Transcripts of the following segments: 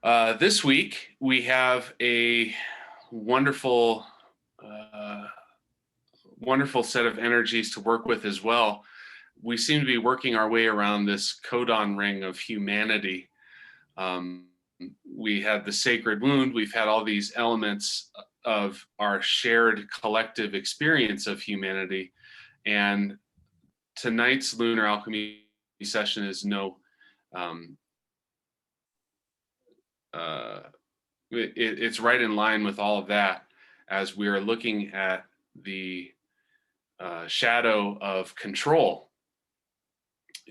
This week, we have a wonderful, uh, wonderful set of energies to work with as well. We seem to be working our way around this codon ring of humanity. Um, we had the sacred wound, we've had all these elements of our shared collective experience of humanity. And tonight's Lunar Alchemy session is um, uh, it's right in line with all of that as we are looking at the shadow of control.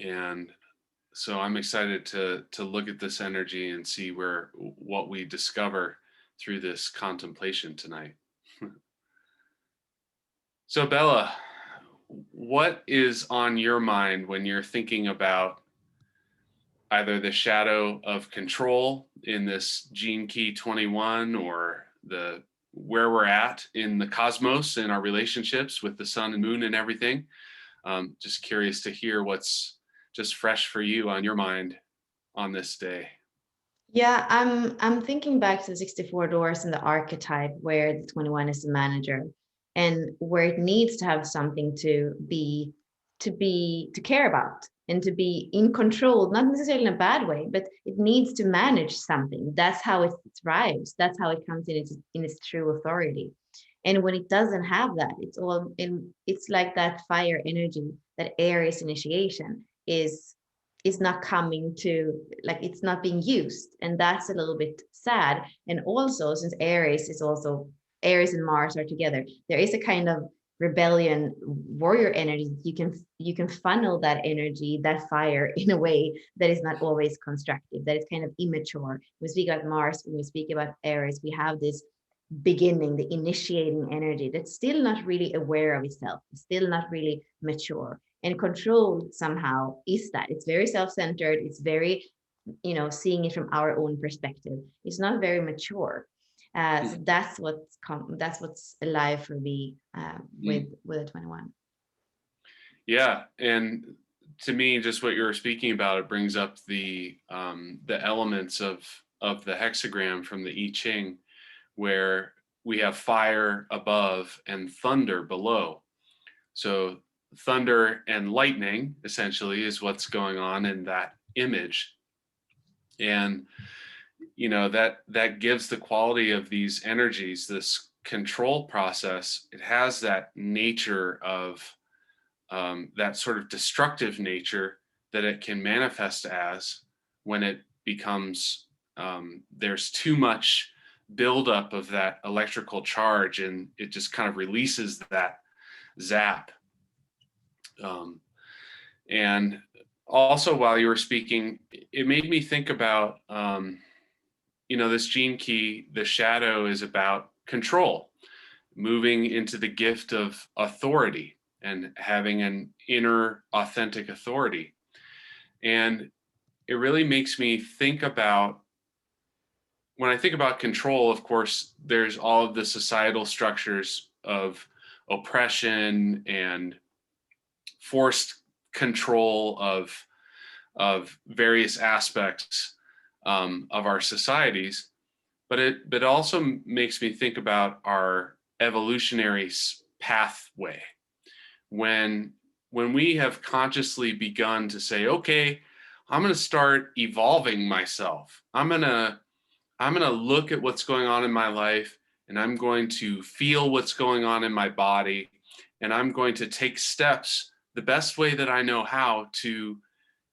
And so I'm excited to look at this energy and see what we discover through this contemplation tonight. So Bella, what is on your mind when you're thinking about either the shadow of control in this gene key 21 or the where we're at in the cosmos and our relationships with the sun and moon and everything? Just curious to hear what's just fresh for you on your mind on this day. Yeah, I'm thinking back to the 64 doors and the archetype where the 21 is the manager and where it needs to have something to care about and to be in control, not necessarily in a bad way, but it needs to manage something. That's how it thrives. That's how it comes in its true authority. And when it doesn't have that, it's like that fire energy, that Aries initiation is not coming to, like, it's not being used, and that's a little bit sad. And also, since Aries and Mars are together, there is a kind of rebellion warrior energy. You can funnel that energy, that fire, in a way that is not always constructive, that is kind of immature. When we speak about Mars, when we speak about Aries, we have this beginning, the initiating energy that's still not really aware of itself, still not really mature. And control somehow is that. It's very self-centered. It's very, seeing it from our own perspective. It's not very mature. So that's what's alive for me with a 21. Yeah, and to me, just what you were speaking about, it brings up the elements of the hexagram from the I Ching, where we have fire above and thunder below. So thunder and lightning essentially is what's going on in that image. And that gives the quality of these energies, this control process. It has that nature of that sort of destructive nature that it can manifest as when it becomes there's too much buildup of that electrical charge, and it just kind of releases that zap. And also, while you were speaking, it made me think about this gene key. The shadow is about control, moving into the gift of authority and having an inner authentic authority. And it really makes me think about, when I think about control, of course, there's all of the societal structures of oppression and forced control of various aspects of our societies. But it also makes me think about our evolutionary pathway. When we have consciously begun to say, okay, I'm going to start evolving myself. I'm going to look at what's going on in my life, and I'm going to feel what's going on in my body, and I'm going to take steps the best way that I know how to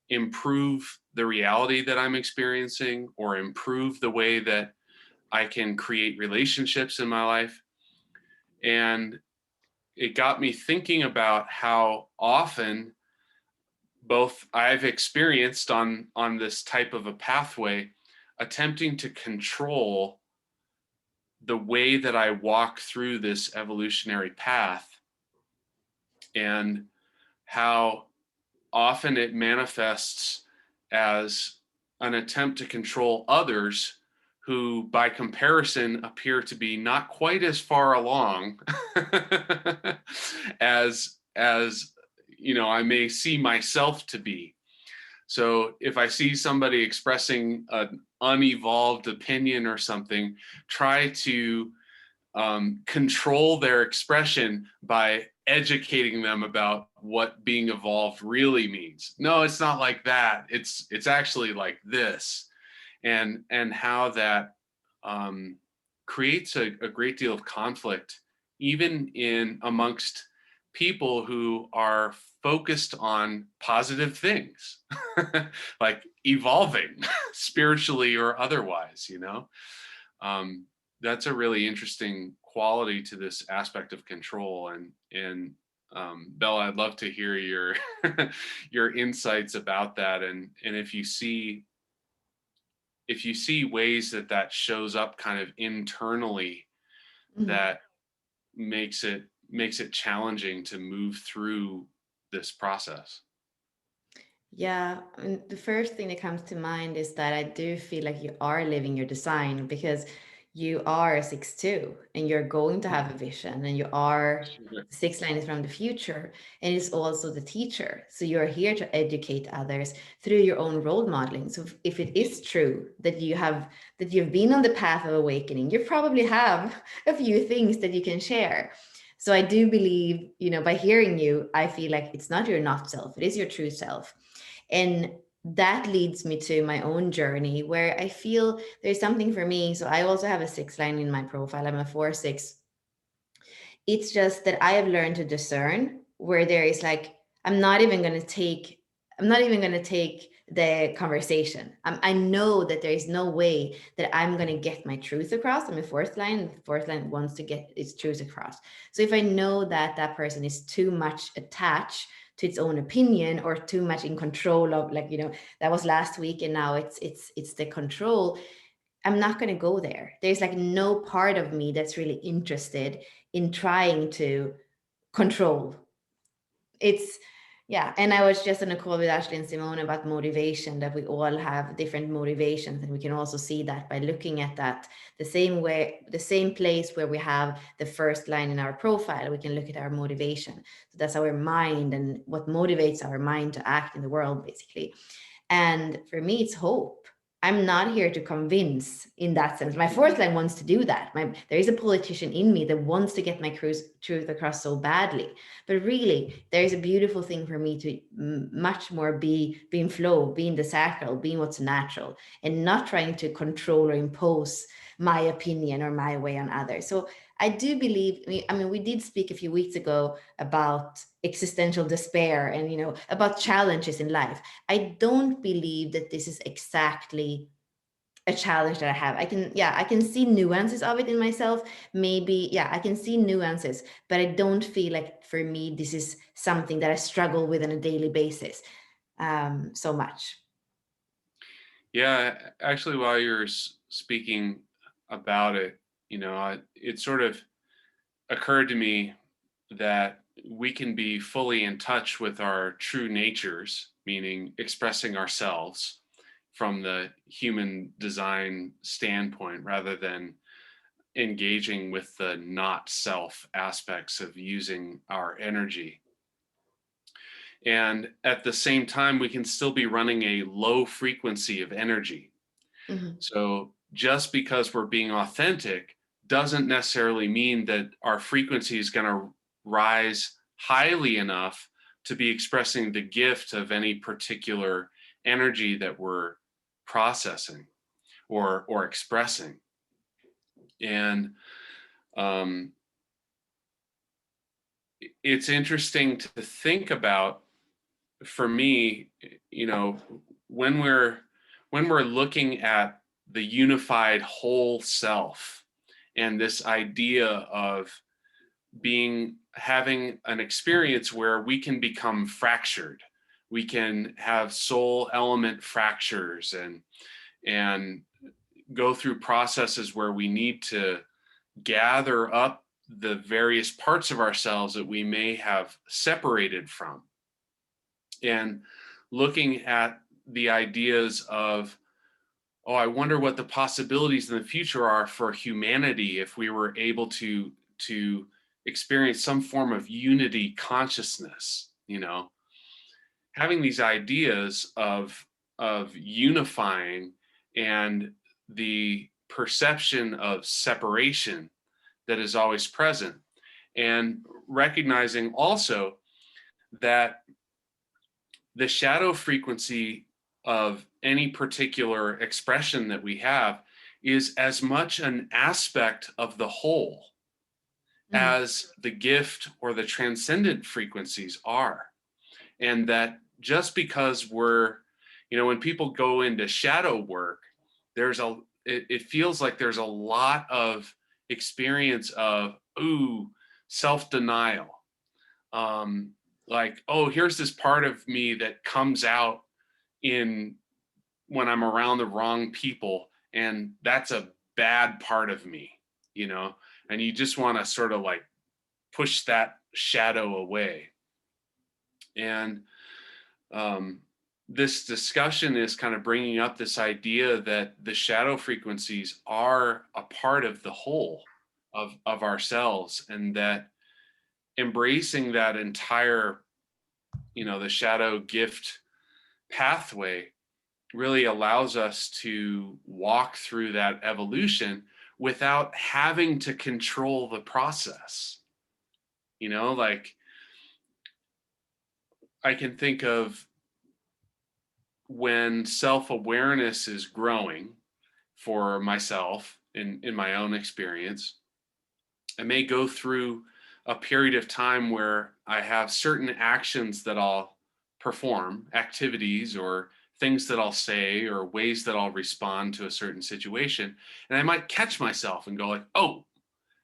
improve the reality that I'm experiencing, or improve the way that I can create relationships in my life. And it got me thinking about how often both I've experienced on this type of a pathway, attempting to control the way that I walk through this evolutionary path, and how often it manifests as an attempt to control others who, by comparison, appear to be not quite as far along as I may see myself to be. So if I see somebody expressing unevolved opinion or something, try to control their expression by educating them about what being evolved really means. No, it's not like that. It's actually like this, and how that um, creates a great deal of conflict, even in amongst people who are focused on positive things, like evolving spiritually or otherwise. Um, that's a really interesting quality to this aspect of control. And Bella, I'd love to hear your your insights about that, and if you see ways that that shows up kind of internally, Mhm. that makes it challenging to move through this process. Yeah, and the first thing that comes to mind is that I do feel like you are living your design because you are a 6-2 and you're going to have a vision and you are Sure. the sixth line is from the future and it's also the teacher. So you're here to educate others through your own role modeling. So if it is true that you've been on the path of awakening, you probably have a few things that you can share. So I do believe, by hearing you, I feel like it's not your not self, it is your true self. And that leads me to my own journey where I feel there's something for me. So I also have a 6 line in my profile. I'm a 4-6. It's just that I have learned to discern where there is like, I'm not even going to take, I'm not even going to take the conversation. I know that there is no way that I'm going to get my truth across. I'm a fourth line. The fourth line wants to get its truth across. So if I know that that person is too much attached to its own opinion or too much in control of, like, that was last week and now it's the control, I'm not going to go there. There's like no part of me that's really interested in trying to control. It's, yeah. And I was just on a call with Ashley and Simone about motivation, that we all have different motivations. And we can also see that by looking at that the same way, the same place where we have the first line in our profile, we can look at our motivation. So that's our mind and what motivates our mind to act in the world, basically. And for me, it's hope. I'm not here to convince in that sense. My fourth line wants to do that. There is a politician in me that wants to get my truth across so badly. But really, there is a beautiful thing for me to much more be in flow, be in the sacral, being what's natural, and not trying to control or impose my opinion or my way on others. So I do believe, we did speak a few weeks ago about existential despair and, about challenges in life. I don't believe that this is exactly a challenge that I have. I can see nuances of it in myself. Maybe, I can see nuances, but I don't feel like for me, this is something that I struggle with on a daily basis so much. Yeah, actually, while you're speaking about it, it sort of occurred to me that we can be fully in touch with our true natures, meaning expressing ourselves from the human design standpoint rather than engaging with the not self aspects of using our energy. And at the same time, we can still be running a low frequency of energy. Mhm. So just because we're being authentic doesn't necessarily mean that our frequency is going to rise highly enough to be expressing the gift of any particular energy that we're processing or expressing. And um, it's interesting to think about, for me, when we're looking at the unified whole self and this idea of having an experience where we can become fractured, we can have soul element fractures and go through processes where we need to gather up the various parts of ourselves that we may have separated from, and looking at the ideas of, oh, I wonder what the possibilities in the future are for humanity if we were able to experience some form of unity consciousness. Having these ideas of unifying and the perception of separation that is always present, and recognizing also that the shadow frequency of any particular expression that we have is as much an aspect of the whole Mm. as the gift or the transcendent frequencies are. And that just because we're, when people go into shadow work, it feels like there's a lot of experience of, ooh, self-denial. Um, like, oh, here's this part of me that comes out in when I'm around the wrong people, and that's a bad part of me, you know, and you just want to sort of like push that shadow away. And um, this discussion is kind of bringing up this idea that the shadow frequencies are a part of the whole of ourselves, and that embracing that entire, the shadow gift pathway really allows us to walk through that evolution without having to control the process. Like, I can think of when self-awareness is growing for myself in my own experience. I may go through a period of time where I have certain actions that I'll perform, activities or things that I'll say or ways that I'll respond to a certain situation. And I might catch myself and go like, oh,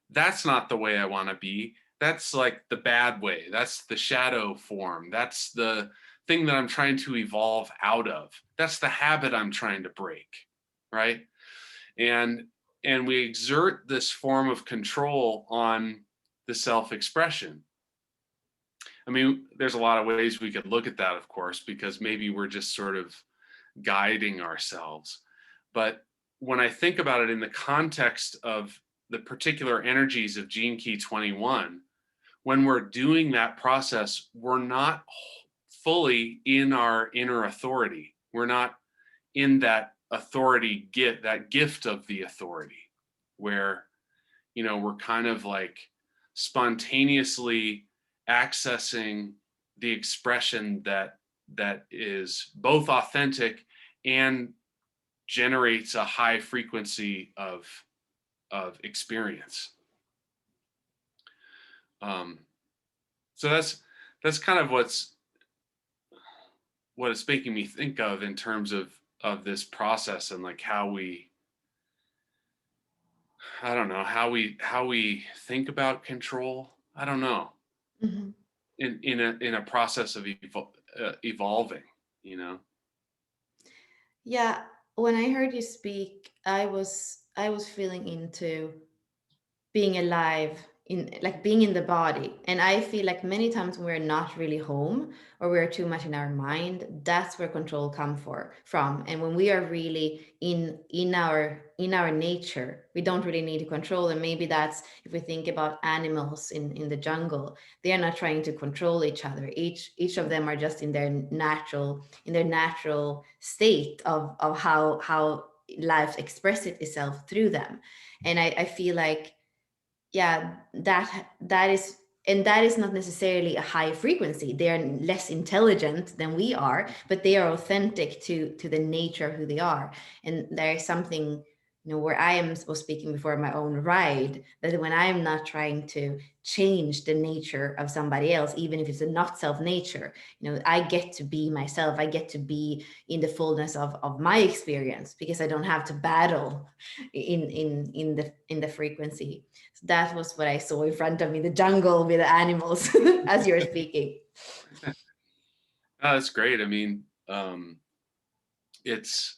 that's not the way I want to be. That's like the bad way. That's the shadow form. That's the thing that I'm trying to evolve out of. That's the habit I'm trying to break, right? And we exert this form of control on the self-expression. I mean, there's a lot of ways we could look at that, of course, because maybe we're just sort of guiding ourselves. But when I think about it in the context of the particular energies of Gene Key 21, when we're doing that process, we're not fully in our inner authority. We're not in that authority gift, that gift of the authority, where, we're kind of like spontaneously accessing the expression that is both authentic and generates a high frequency of experience. Um, so that's kind of what it's making me think of in terms of this process, and like how we, I don't know, how we think about control. I don't know, Mhm. in a process of evolving, you know. Yeah, when I heard you speak, I was feeling into being alive, in like being in the body. And I feel like many times when we're not really home or we're too much in our mind, that's where control from. And when we are really in our nature, we don't really need to control. And maybe that's, if we think about animals in the jungle, they are not trying to control each other. Each of them are just in their natural state of how life expresses itself through them. And I feel like, yeah, that is, and that is not necessarily a high frequency. They are less intelligent than we are, but they are authentic to the nature of who they are. And there is something, where I was speaking before my own ride, that when I am not trying to change the nature of somebody else, even if it's a not self nature, I get to be myself. I get to be in the fullness of my experience, because I don't have to battle in the frequency. So that was what I saw in front of me, the jungle with the animals as you're speaking. Oh, that's great. I mean, it's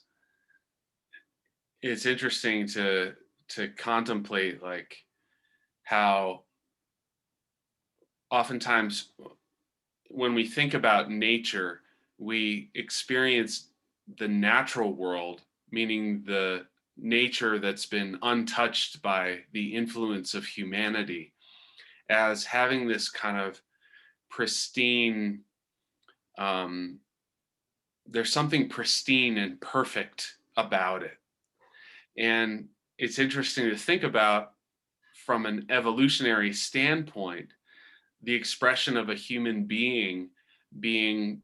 it's interesting to contemplate like how oftentimes when we think about nature, we experience the natural world, meaning the nature that's been untouched by the influence of humanity, as having this kind of pristine, um, there's something pristine and perfect about it. And it's interesting to think about from an evolutionary standpoint, the expression of a human being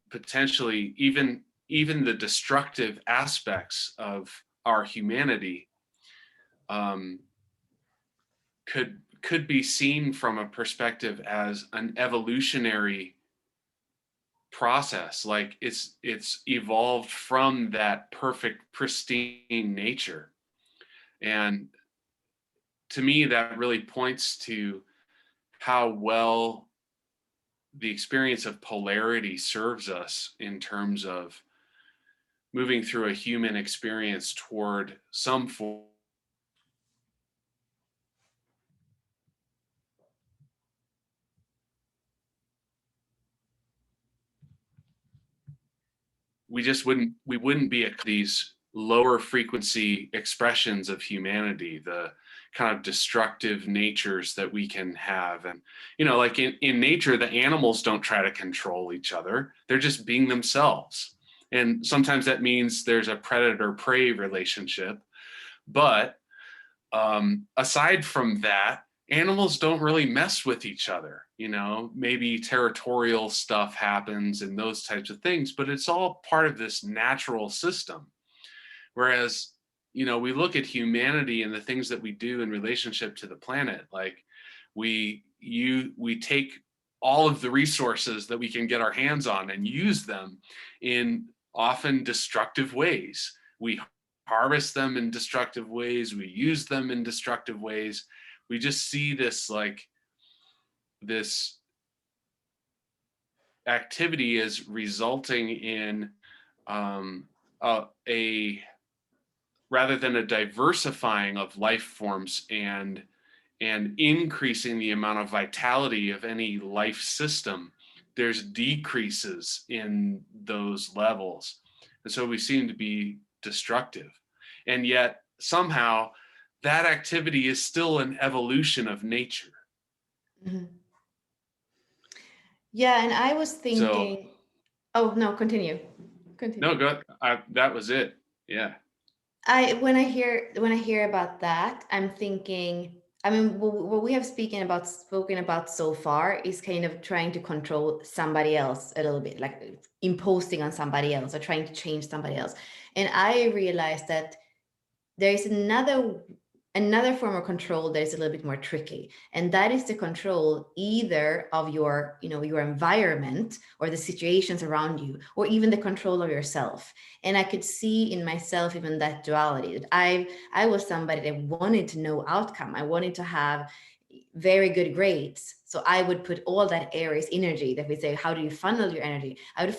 potentially even the destructive aspects of our humanity um, could be seen from a perspective as an evolutionary process. Like it's evolved from that perfect pristine nature. And to me that really points to how well the experience of polarity serves us in terms of moving through a human experience toward some form. We wouldn't be at these lower frequency expressions of humanity, the kind of destructive natures that we can have. And like in nature, the animals don't try to control each other, they're just being themselves. And sometimes that means there's a predator prey relationship, but aside from that, animals don't really mess with each other. Maybe territorial stuff happens and those types of things, but it's all part of this natural system. Whereas, we look at humanity and the things that we do in relationship to the planet, like we take all of the resources that we can get our hands on and use them in often destructive ways. We harvest them in destructive ways, we use them in destructive ways. We just see this activity is resulting in a rather than a diversifying of life forms and increasing the amount of vitality of any life system, there's decreases in those levels. And so we seem to be destructive. And yet somehow that activity is still an evolution of nature. Mhm. Yeah, and I was So thinking, oh no, continue. no, Continue. go. That was it. Yeah. When I hear about that, I'm thinking, I mean, what we have spoken about so far is kind of trying to control somebody else a little bit, like imposing on somebody else or trying to change somebody else. And I realized that there is another form of control that is a little bit more tricky, and that is the control either of your environment or the situations around you, or even the control of yourself. And I could see in myself even that duality, that I was somebody that wanted to know outcome. I wanted to have very good grades, so I would put all that Aries energy that we say, how do you funnel your energy? I would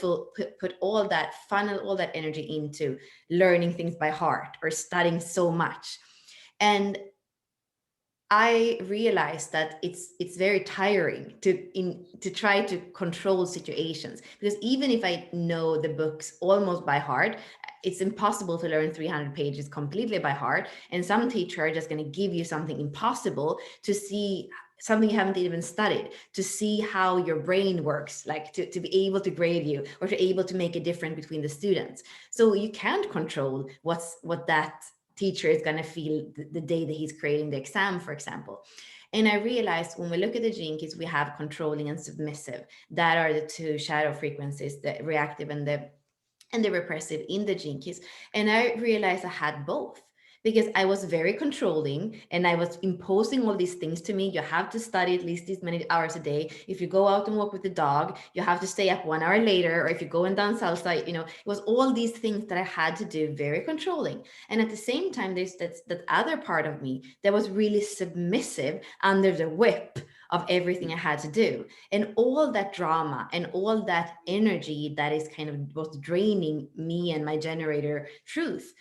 put all that energy into learning things by heart or studying so much. And I realized that it's very tiring to try to control situations, because even if I know the books almost by heart, it's impossible to learn 300 pages completely by heart. And some teacher are just going to give you something impossible to see, something you haven't even studied, to see how your brain works, like to be able to grade you or to able to make a difference between the students. So you can't control what that teacher is going to feel the day that he's creating the exam, for example. And I realized when we look at the gene keys, we have controlling and submissive. That are the two shadow frequencies, the reactive and the repressive in the gene keys. And I realized I had both, because I was very controlling and I was imposing all these things to me. You have to study at least these many hours a day. If you go out and walk with the dog, you have to stay up 1 hour later. Or if you're going down salsa, it was all these things that I had to do, very controlling. And at the same time, there's that other part of me that was really submissive under the whip of everything I had to do. And all that drama and all that energy that is kind of was draining me and my generator truth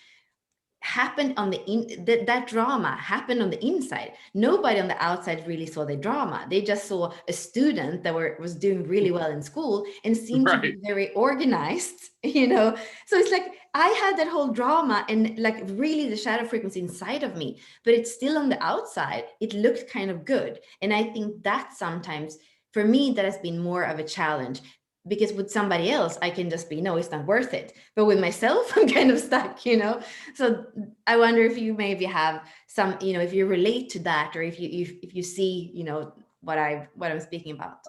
happened on that drama happened on the inside. Nobody on the outside really saw the drama. They just saw a student that was doing really well in school and seemed to be Right. very organized. So it's like I had that whole drama and like really the shadow frequency inside of me, but it's still on the outside. It looked kind of good. And I think that sometimes for me that has been more of a challenge, because with somebody else I can just be, no, it's not worth it, but with myself I'm kind of stuck, you know. So I wonder if you maybe have some, you know, if you relate to that, or if you see, you know, what I'm speaking about.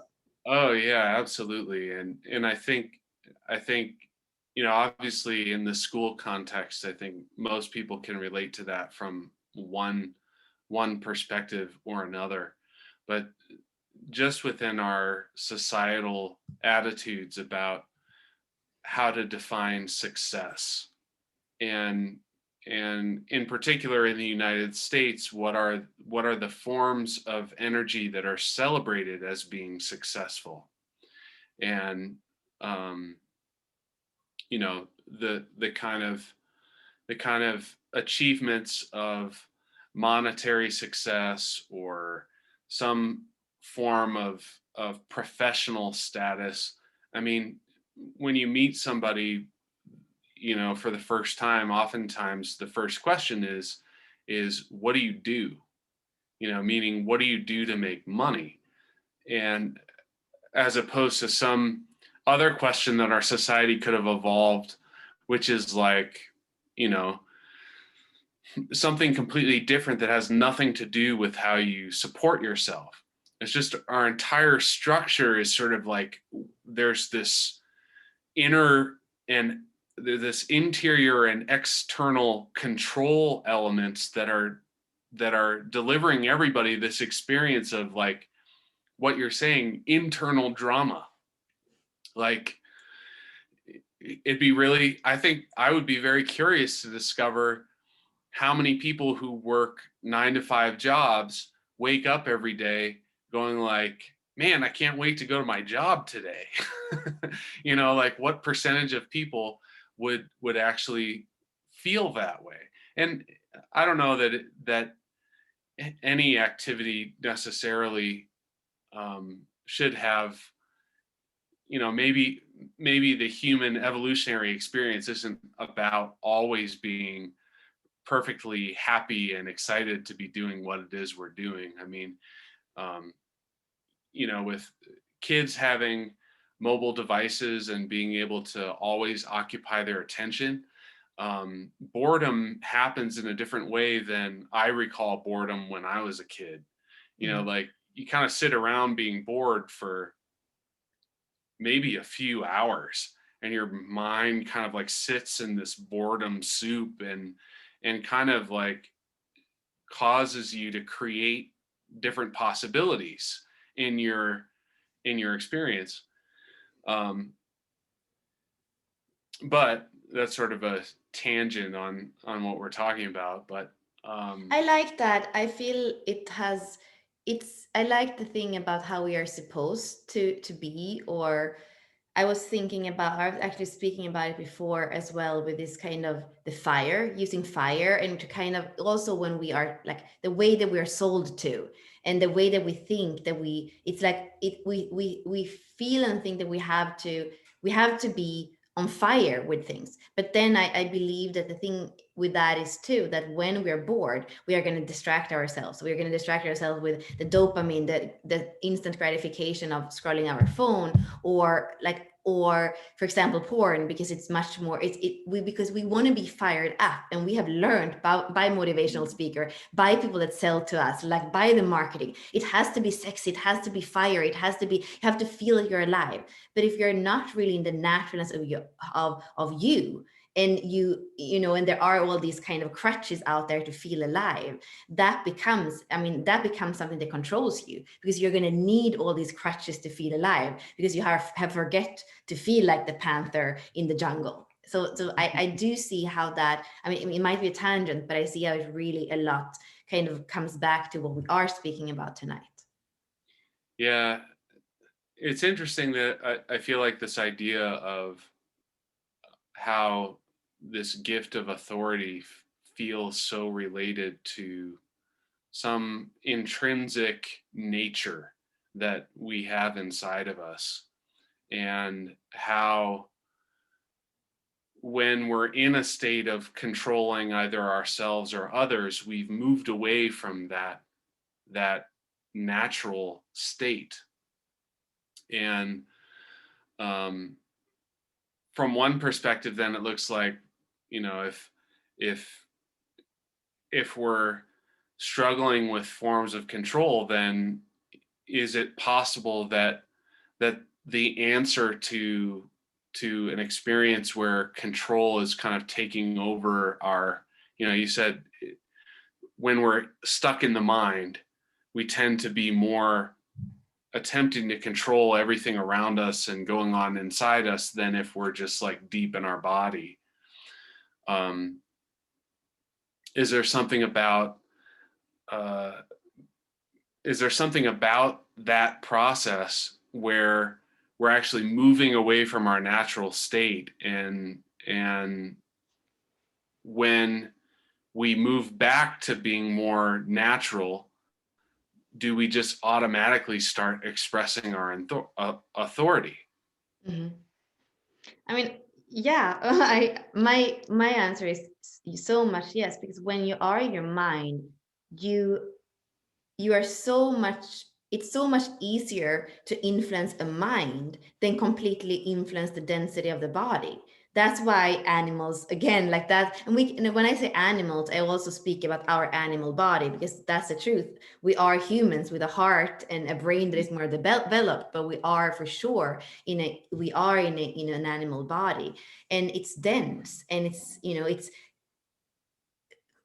Oh yeah, absolutely. And I think obviously in the school context, I think most people can relate to that from one perspective or another. But just within our societal attitudes about how to define success, and and in particular in the United States, what are the forms of energy that are celebrated as being successful? And um, the kind of achievements of monetary success, or some form of professional status. I mean, when you meet somebody, for the first time, oftentimes the first question is what do you do? Meaning, what do you do to make money? And as opposed to some other question that our society could have evolved, which is like, you know, something completely different that has nothing to do with how you support yourself. It's just our entire structure is sort of like there's this inner and this interior and external control elements that are delivering everybody this experience of, like, what you're saying, internal drama. Like, I think I would be very curious to discover how many people who work 9 to 5 jobs wake up every day going like, man, I can't wait to go to my job today. Like, what percentage of people would actually feel that way? And I don't know that any activity necessarily should have, maybe the human evolutionary experience isn't about always being perfectly happy and excited to be doing what it is we're doing. I mean, um, with kids having mobile devices and being able to always occupy their attention, boredom happens in a different way than I recall boredom when I was a kid. Mm. Like, you kind of sit around being bored for maybe a few hours, and your mind kind of like sits in this boredom soup, and kind of like causes you to create different possibilities in your experience. um but that's sort of a tangent on what we're talking about. But I like that. I feel I like the thing about how we are supposed to be, or I was thinking about, I was actually speaking about it before as well, with this kind of the fire, using fire, and to kind of also when we are like the way that we are sold to, and the way that we think that it's like we feel and think that we have to be on fire with things. But then I believe that the thing with that is too, that when we're bored, we are going to distract ourselves. We're going to distract ourselves with the dopamine, the instant gratification of scrolling our phone, or for example porn, because it's much more, because we want to be fired up, and we have learned by motivational speaker, by people that sell to us, like by the marketing, it has to be sexy, it has to be fire, it has to be, you have to feel that you're alive. But if you're not really in the naturalness of you, and and there are all these kind of crutches out there to feel alive, that becomes something that controls you, because you're going to need all these crutches to feel alive, because you have forget to feel like the panther in the jungle. So I do see how that, I mean, it might be a tangent, but I see how it really a lot kind of comes back to what we are speaking about tonight. yeah, it's interesting that I feel like this idea of how this gift of authority feels so related to some intrinsic nature that we have inside of us, and how when we're in a state of controlling either ourselves or others, we've moved away from that natural state. And um, from one perspective, then it looks like, if if we're struggling with forms of control, then is it possible that the answer to an experience where control is kind of taking over our, you said when we're stuck in the mind, we tend to be more attempting to control everything around us and going on inside us than if we're just like deep in our body. Um, is there something about uh, is there something about that process where we're actually moving away from our natural state, and when we move back to being more natural, do we just automatically start expressing our authority? Mhm. I mean, yeah, my answer is so much yes, because when you are your mind, you you are so much it's so much easier to influence a mind than completely influence the density of the body. That's why animals, again, like that, and when I say animals, I also speak about our animal body, because that's the truth. We are humans with a heart and a brain that is more developed, but we are for sure in an animal body, and it's dense, and it's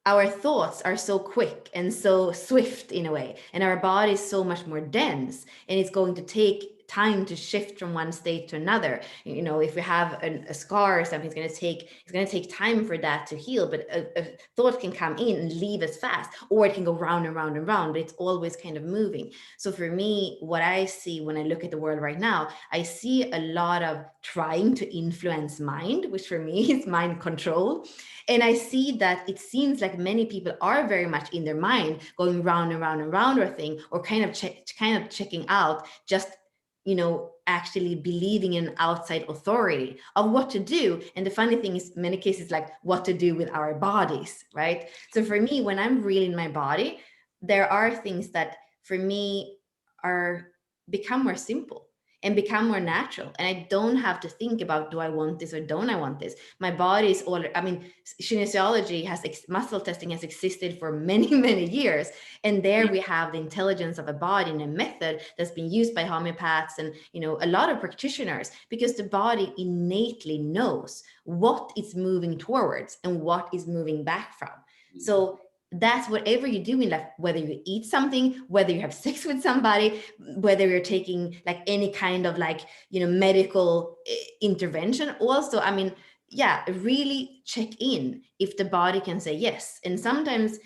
our thoughts are so quick and so swift in a way, and our body is so much more dense, and it's going to take time to shift from one state to another. If we have a scar or something, it's going to take time for that to heal, but a thought can come in and leave us fast, or it can go round and round and round, but it's always kind of moving. So for me, what I see when I look at the world right now, I see a lot of trying to influence mind, which for me is mind control. And I see that it seems like many people are very much in their mind, going round and round and round, or thing, or kind of checking out, just actually believing in outside authority of what to do. And the funny thing is, many cases, like what to do with our bodies, right? So for me, when I'm really in my body, there are things that for me are become more simple and become more natural, and I don't have to think about, do I want this or don't I want this. My body is all, I mean, kinesiology muscle testing has existed for many many years, and there we have the intelligence of a body and a method that's been used by homeopaths and a lot of practitioners, because the body innately knows what it's moving towards and what is moving back from. So that's whatever you do in life, whether you eat something, whether you have sex with somebody, whether you're taking like any kind of like medical intervention also. I mean, yeah, really check in if the body can say yes. And sometimes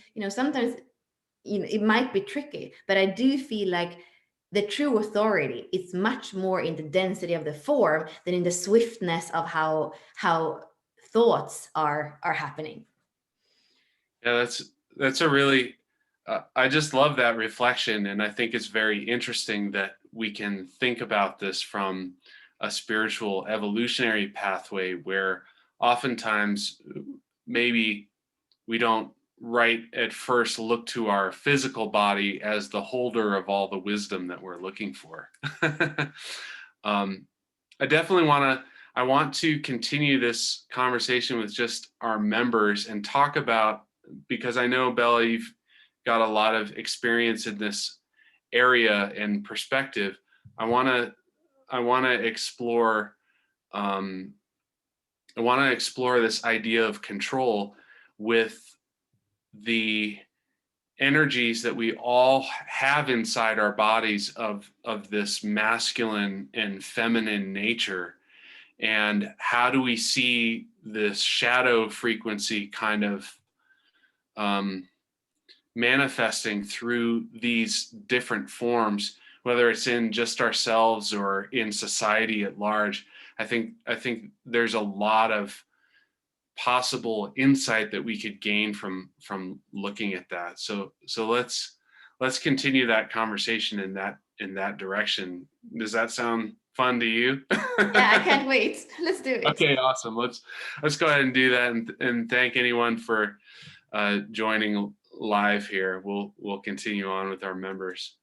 it might be tricky, but I do feel like the true authority is much more in the density of the form than in the swiftness of how thoughts are happening. Yeah, that's a really I just love that reflection, and I think it's very interesting that we can think about this from a spiritual evolutionary pathway where oftentimes maybe we don't right at first look to our physical body as the holder of all the wisdom that we're looking for. um, I definitely I want to continue this conversation with just our members and talk about, because I know, Bella, you've got a lot of experience in this area and perspective. I want to explore um, I want to explore this idea of control with the energies that we all have inside our bodies of this masculine and feminine nature, and how do we see this shadow frequency kind of um, manifesting through these different forms, whether it's in just ourselves or in society at large. I think there's a lot of possible insight that we could gain from looking at that. So let's continue that conversation in that direction. Does that sound fun to you? Yeah, I can't wait. Let's do it. Okay, awesome. Let's go ahead and do that, and thank anyone for joining live here. We'll continue on with our members.